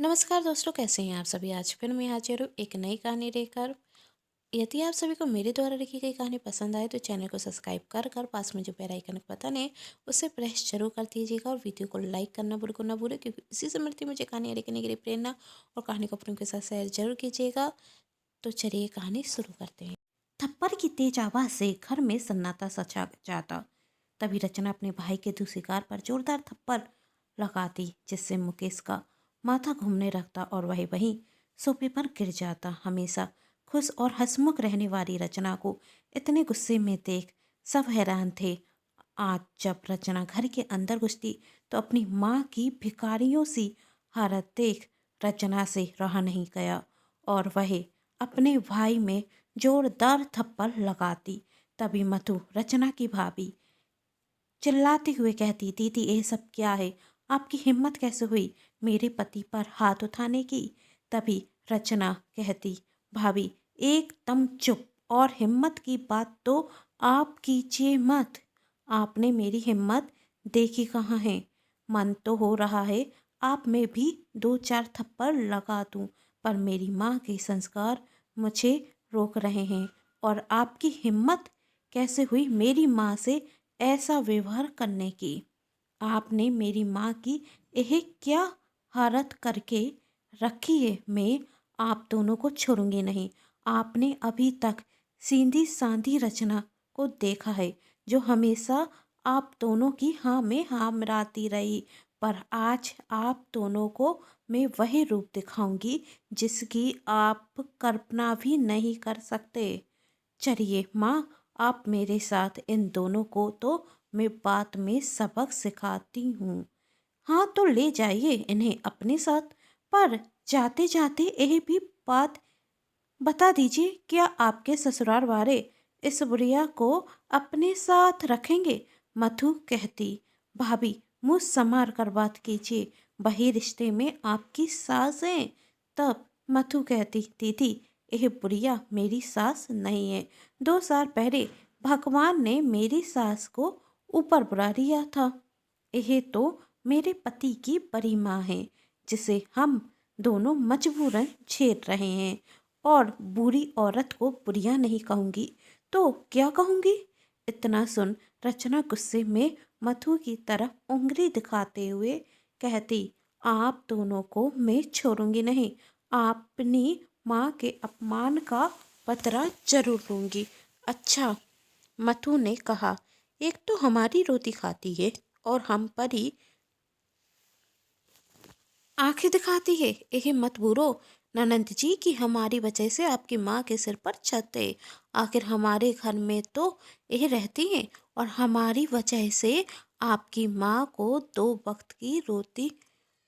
नमस्कार दोस्तों, कैसे हैं आप सभी। आज फिर मैं हाजिर हूँ एक नई कहानी लेकर। यदि आप सभी को मेरे द्वारा लिखी गई कहानी पसंद आए तो चैनल को सब्सक्राइब कर कर पास में जो बेल आइकन का बटन है उसे प्रेस जरूर कर दीजिएगा और वीडियो को लाइक करना बिल्कुल ना भूलें, क्योंकि इसी से मिलती मुझे कहानियाँ लिखने के लिए प्रेरणा। और कहानी को अपनों के साथ शेयर जरूर कीजिएगा। तो चलिए कहानी शुरू करते हैं। थप्पड़ की तेज आवाज से घर में सन्नाटा सा छा जाता। तभी रचना अपने भाई के दूसरी कार पर जोरदार थप्पड़ लगाती, जिससे मुकेश का माथा घूमने लगता और वह वहीं सोफे पर गिर जाता। हमेशा खुश और हंसमुख रहने वाली रचना को इतने गुस्से में देख सब हैरान थे। आज जब रचना घर के अंदर घुसती तो अपनी माँ की भिखारियों सी हालत देख रचना से रहा नहीं गया और वह अपने भाई में जोरदार थप्पड़ लगाती। तभी मधु, रचना की भाभी, चिल्लाते हुए कहती, दीदी ये सब क्या है? आपकी हिम्मत कैसे हुई मेरे पति पर हाथ उठाने की? तभी रचना कहती, भाभी एकदम चुप, और हिम्मत की बात तो आप कीजिए मत। आपने मेरी हिम्मत देखी कहाँ है? मन तो हो रहा है आप में भी दो चार थप्पड़ लगा दूं, पर मेरी माँ के संस्कार मुझे रोक रहे हैं। और आपकी हिम्मत कैसे हुई मेरी माँ से ऐसा व्यवहार करने की? आपने मेरी माँ की यह क्या हालत करके रखी है? मैं आप दोनों को छोड़ूंगी नहीं। आपने अभी तक सीधी साधी रचना को देखा है, जो हमेशा आप दोनों की हाँ में हाँ मिलाती रही, पर आज आप दोनों को मैं वही रूप दिखाऊंगी जिसकी आप कल्पना भी नहीं कर सकते। चलिए माँ, आप मेरे साथ इन दोनों को तो मैं बाद में सबक सिखाती हूँ। हाँ तो ले जाइए इन्हें अपने साथ, पर जाते जाते यह भी बात बता दीजिए, क्या आपके ससुराल वाले इस बुढ़िया को अपने साथ रखेंगे? मधु कहती, भाभी मुँह संभाल कर बात कीजिए, वही रिश्ते में आपकी सास है। तब मधु कहती, दीदी यह बुढ़िया मेरी सास नहीं है। 2 साल पहले भगवान ने मेरी सास को ऊपर बुला लिया था। यह तो मेरे पति की बड़ी माँ है, जिसे हम दोनों मजबूरन झेल रहे हैं। और बूढ़ी औरत को बुढ़िया नहीं कहूँगी तो क्या कहूँगी? इतना सुन रचना गुस्से में मधु की तरफ उंगली दिखाते हुए कहती, आप दोनों को मैं छोड़ूंगी नहीं। अपनी माँ के अपमान का बदला जरूर लूंगी। अच्छा, मथु ने कहा, एक तो हमारी रोटी खाती है और हम पर ही आंखें दिखाती है। यह मत भूलो ननंद जी की हमारी वजह से आपकी माँ के सिर पर छत है। आखिर हमारे घर में तो यह रहती हैं और हमारी वजह से आपकी माँ को 2 वक्त की रोटी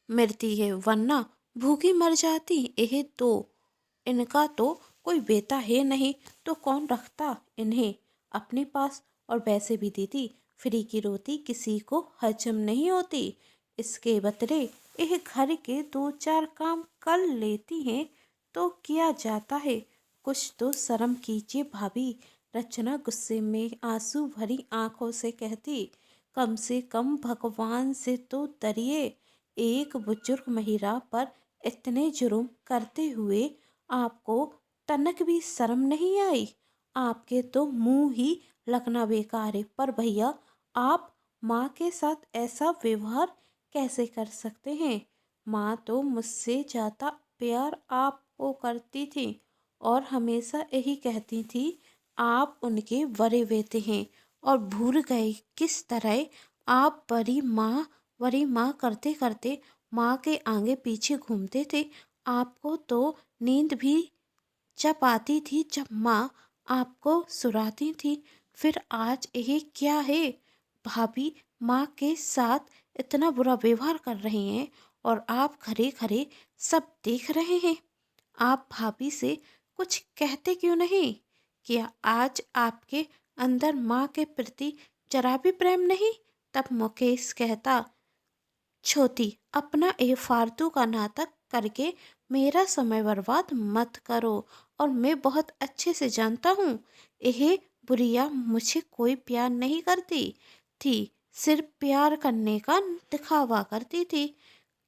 मिलती है, वरना भूखी मर जाती। यह तो इनका तो कोई बेटा है नहीं, तो कौन रखता इन्हें अपने पास? और वैसे भी दीदी, फ्री की रोटी किसी को हजम नहीं होती। इसके बदले यह घर के 2 4 काम कर लेती हैं तो किया जाता है। कुछ तो शर्म कीजिए भाभी। रचना गुस्से में आंसू भरी आंखों से कहती, कम से कम भगवान से तो डरिए। एक बुजुर्ग महिला पर इतने जुर्म करते हुए आपको तनक भी शर्म नहीं आई? आपके तो मुंह ही लगना बेकार है। पर भैया, आप माँ के साथ ऐसा व्यवहार कैसे कर सकते हैं? माँ तो मुझसे ज़्यादा प्यार आपको करती थी और हमेशा यही कहती थी, आप उनके बड़े बेटे हैं और भूल गए किस तरह आप बड़ी माँ करते करते माँ के आगे पीछे घूमते थे। आपको तो नींद भी जब आती थी जब माँ आपको सुलाती थी। फिर आज ये क्या है? भाभी माँ के साथ इतना बुरा व्यवहार कर रही हैं और आप खड़े खड़े सब देख रहे हैं। आप भाभी से कुछ कहते क्यों नहीं? क्या आज आपके अंदर माँ के प्रति जरा भी प्रेम नहीं? तब मुकेश कहता, छोटी, अपना ये फालतू का नाटक करके मेरा समय बर्बाद मत करो। और मैं बहुत अच्छे से जानता हूँ यह बुढ़िया मुझे कोई प्यार नहीं करती थी, सिर्फ प्यार करने का दिखावा करती थी,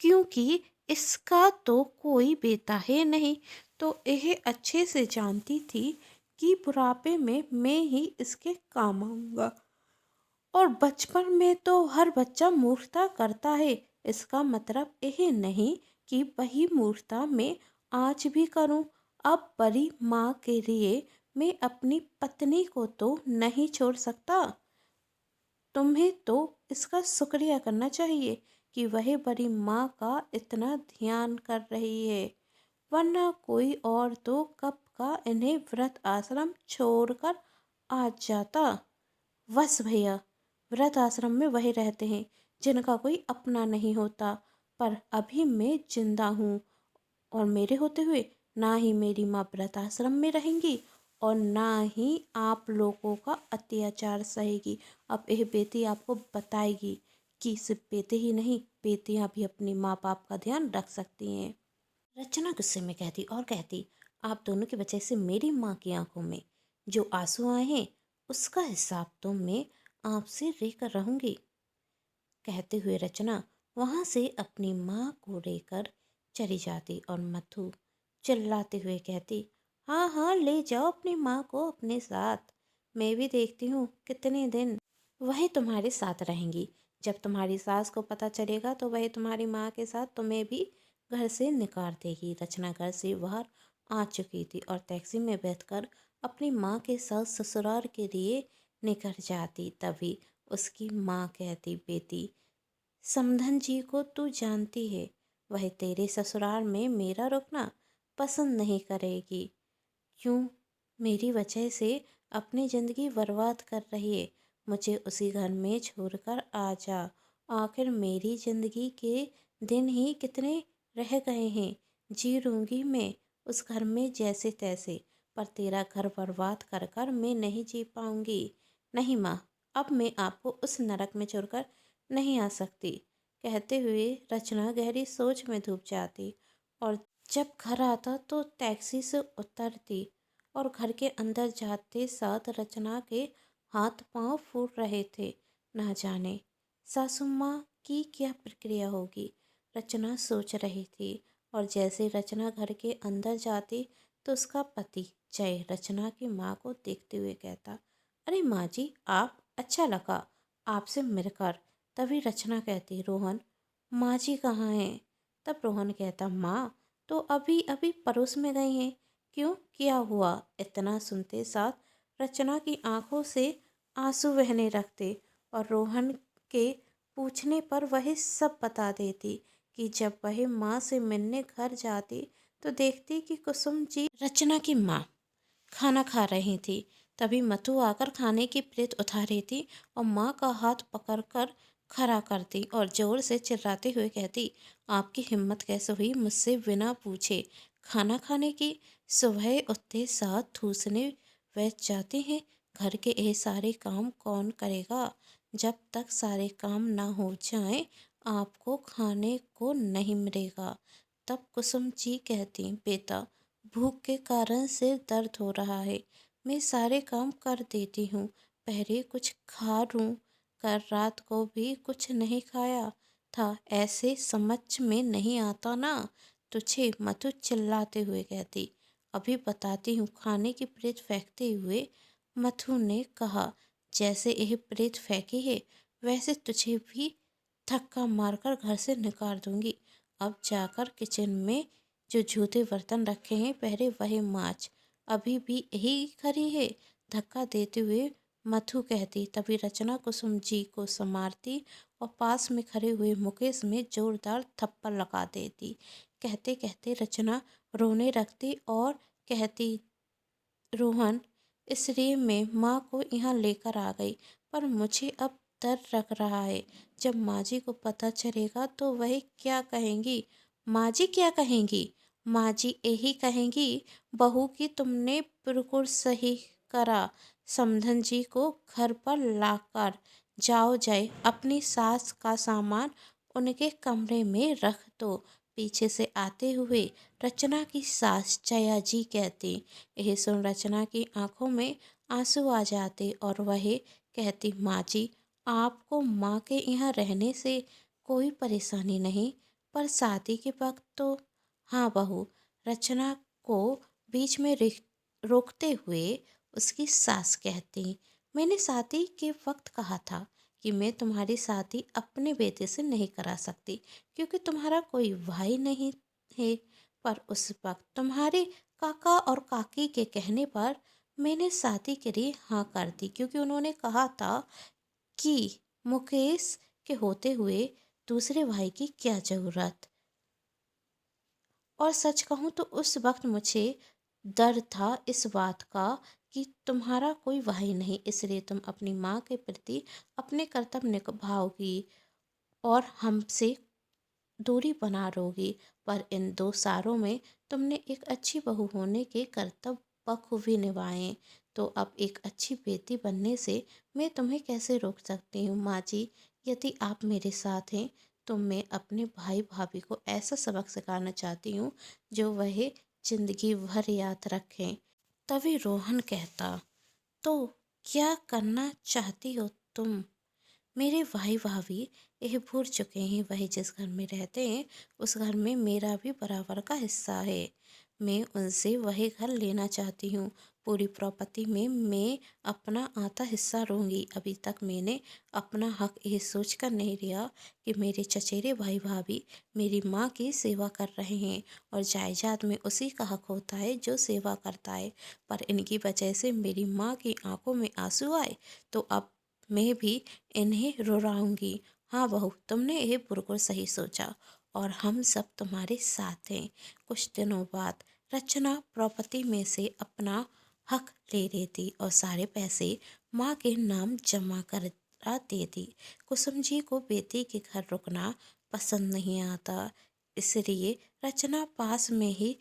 क्योंकि इसका तो कोई बेटा है नहीं, तो यह अच्छे से जानती थी कि बुढ़ापे में मैं ही इसके काम आऊँगा। और बचपन में तो हर बच्चा मूर्खता करता है, इसका मतलब यह नहीं कि वही मूर्खता मैं आज भी करूं। अब बड़ी माँ के लिए मैं अपनी पत्नी को तो नहीं छोड़ सकता। तुम्हें तो इसका शुक्रिया करना चाहिए कि वह बड़ी माँ का इतना ध्यान कर रही है, वरना कोई और तो कब का इन्हें व्रत आश्रम छोड़कर आ जाता। बस भैया, वृद्ध आश्रम में वही रहते हैं जिनका कोई अपना नहीं होता। पर अभी मैं जिंदा हूँ, और मेरे होते हुए ना ही मेरी माँ वृद्ध आश्रम में रहेंगी और ना ही आप लोगों का अत्याचार सहेगी। अब यह बेटी आपको बताएगी कि सिर्फ बेटे ही नहीं, बेटियां भी अपनी माँ बाप का ध्यान रख सकती हैं। रचना गुस्से में कहती और कहती, आप दोनों की वजह से मेरी माँ की आंखों में जो आंसू आए हैं उसका हिसाब तो मैं आपसे लेकर रहूंगी। कहते हुए रचना वहां से अपनी माँ को लेकर चली जाती और मथु चिल्लाते हुए कहती, हाँ हाँ, ले जाओ अपनी माँ को अपने साथ। मैं भी देखती हूँ कितने दिन वह तुम्हारे साथ रहेंगी। जब तुम्हारी सास को पता चलेगा तो वह तुम्हारी माँ के साथ तुम्हें भी घर से निकाल देगी। रचना घर से बाहर आ चुकी थी और टैक्सी में बैठकर अपनी माँ के साथ ससुराल के लिए निकल जाती। तभी उसकी माँ कहती, बेटी, समधन जी को तू जानती है, वह तेरे ससुराल में मेरा रुकना पसंद नहीं करेगी। क्यों मेरी वजह से अपनी ज़िंदगी बर्बाद कर रही है? मुझे उसी घर में छोड़कर आ जा। आखिर मेरी ज़िंदगी के दिन ही कितने रह गए हैं। जी लूँगी मैं उस घर में जैसे तैसे, पर तेरा घर बर्बाद कर कर मैं नहीं जी पाऊँगी। नहीं माँ, अब मैं आपको उस नरक में छोड़कर नहीं आ सकती। कहते हुए रचना गहरी सोच में डूब जाती और जब घर आता तो टैक्सी से उतरती और घर के अंदर जाते साथ रचना के हाथ पांव फूट रहे थे। ना जाने सासू माँ की क्या प्रक्रिया होगी, रचना सोच रही थी। और जैसे रचना घर के अंदर जाती तो उसका पति जय रचना की माँ को देखते हुए कहता, अरे माँ जी, आप, अच्छा लगा आपसे मिलकर। तभी रचना कहती, रोहन, माँ जी कहाँ हैं? तब रोहन कहता, माँ तो अभी अभी पड़ोस में गई हैं। क्यों, क्या हुआ? इतना सुनते साथ रचना की आंखों से आंसू बहने लगते और रोहन के पूछने पर वह सब बता देती कि जब वह माँ से मिलने घर जाती तो देखती कि कुसुम जी रचना की माँ खाना खा रही थी। तभी मथु आकर खाने की प्लेट उठा रही थी और माँ का हाथ पकड़कर खड़ा करती और जोर से चिल्लाते हुए कहती, आपकी हिम्मत कैसे हुई मुझसे बिना पूछे खाना खाने की? सुबह उठते साथ ठूसने बैठ जाते हैं। घर के ये सारे काम कौन करेगा? जब तक सारे काम ना हो जाएं आपको खाने को नहीं मिलेगा। तब कुसुम जी कहती, बेटा, भूख के कारण सिर दर्द हो रहा है, मैं सारे काम कर देती हूँ, पहले कुछ खा लूँ। कल रात को भी कुछ नहीं खाया था, ऐसे समझ में नहीं आता ना तुझे? मधु चिल्लाते हुए कहती। अभी बताती हूँ, खाने की प्लेट फेंकते हुए मधु ने कहा, जैसे यह प्लेट फेंकी है वैसे तुझे भी धक्का मारकर घर से निकाल दूंगी। अब जाकर किचन में जो जूठे बर्तन रखे हैं पहले वही मांज, अभी भी यही खड़ी है। धक्का देते हुए मधु कहती। तभी रचना कुसुम जी को संभालती और पास में खड़े हुए मुकेश में जोरदार थप्पड़ लगा देती। कहते कहते रचना रोने लगती और कहती, रोहन, इसलिए मैं माँ को यहाँ लेकर आ गई, पर मुझे अब डर लग रहा है। जब माँ जी को पता चलेगा तो वह क्या कहेंगी? माँ जी क्या कहेंगी? माँ जी यही कहेंगी, बहू की तुमने बिल्कुल सही करा, समधन जी को घर पर लाकर जाओ, जाए अपनी सास का सामान उनके कमरे में रख दो। पीछे से आते हुए रचना की सास जया जी कहती। यह सुन रचना की आंखों में आंसू आ जाते और वह कहती, माँ जी, आपको माँ के यहाँ रहने से कोई परेशानी नहीं, पर शादी के वक्त तो। हाँ बहू, रचना को बीच में रोकते हुए उसकी सास कहती, मैंने शादी के वक्त कहा था कि मैं तुम्हारी शादी अपने बेटे से नहीं करा सकती क्योंकि तुम्हारा कोई भाई नहीं है। पर उस वक्त तुम्हारे काका और काकी के कहने पर मैंने शादी के लिए हाँ कर दी क्योंकि उन्होंने कहा था कि मुकेश के होते हुए दूसरे भाई की क्या ज़रूरत। और सच कहूँ तो उस वक्त मुझे डर था इस बात का कि तुम्हारा कोई भाई नहीं, इसलिए तुम अपनी माँ के प्रति अपने कर्तव्य निभाओगी और हमसे दूरी बना लोगी। पर इन 2 सालों में तुमने एक अच्छी बहू होने के कर्तव्य बखूबी निभाए, तो अब एक अच्छी बेटी बनने से मैं तुम्हें कैसे रोक सकती हूँ माँ जी। यदि आप मेरे साथ हैं तो मैं अपने भाई भाभी को ऐसा सबक सिखाना चाहती हूँ जो वह जिंदगी भर याद रखें। तभी रोहन कहता, तो क्या करना चाहती हो तुम? मेरे भाई भाभी यह भूल चुके हैं, वही जिस घर में रहते हैं उस घर में मेरा भी बराबर का हिस्सा है। मैं उनसे वही घर लेना चाहती हूँ। पूरी प्रॉपर्टी में मैं अपना आधा हिस्सा लूँगी। अभी तक मैंने अपना हक ये सोच कर नहीं लिया कि मेरे चचेरे भाई भाभी मेरी माँ की सेवा कर रहे हैं और जायदाद में उसी का हक होता है जो सेवा करता है। पर इनकी वजह से मेरी माँ की आंखों में आंसू आए तो अब मैं भी इन्हें रुलाऊंगी। हाँ बहू, तुमने ये बिल्कुल सही सोचा और हम सब तुम्हारे साथ हैं। कुछ दिनों बाद रचना प्रॉपर्टी में से अपना हक ले लेती और सारे पैसे माँ के नाम जमा करा देती। कुसुम जी को बेटी के घर रुकना पसंद नहीं आता, इसलिए रचना पास में ही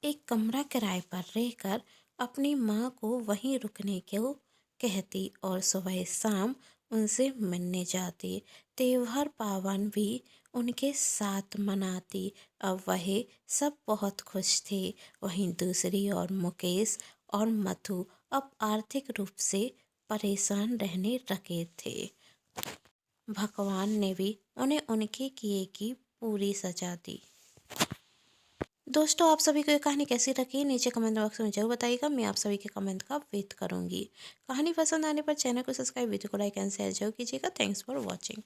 एक कमरा किराए पर रहकर अपनी माँ को वहीं रुकने को कहती और सुबह शाम उनसे मिलने जाती। त्योहार पावन भी उनके साथ मनाती। अब वह सब बहुत खुश थे। वहीं दूसरी ओर मुकेश और मधु अब आर्थिक रूप से परेशान रहने लगे थे। भगवान ने भी उन्हें उनके किए की पूरी सजा दी। दोस्तों, आप सभी को ये कहानी कैसी लगी नीचे कमेंट बॉक्स में जरूर बताइएगा। मैं आप सभी के कमेंट का वेट करूंगी। कहानी पसंद आने पर चैनल को सब्सक्राइब, वीडियो को लाइक एंड शेयर जरूर कीजिएगा। Thanks for watching.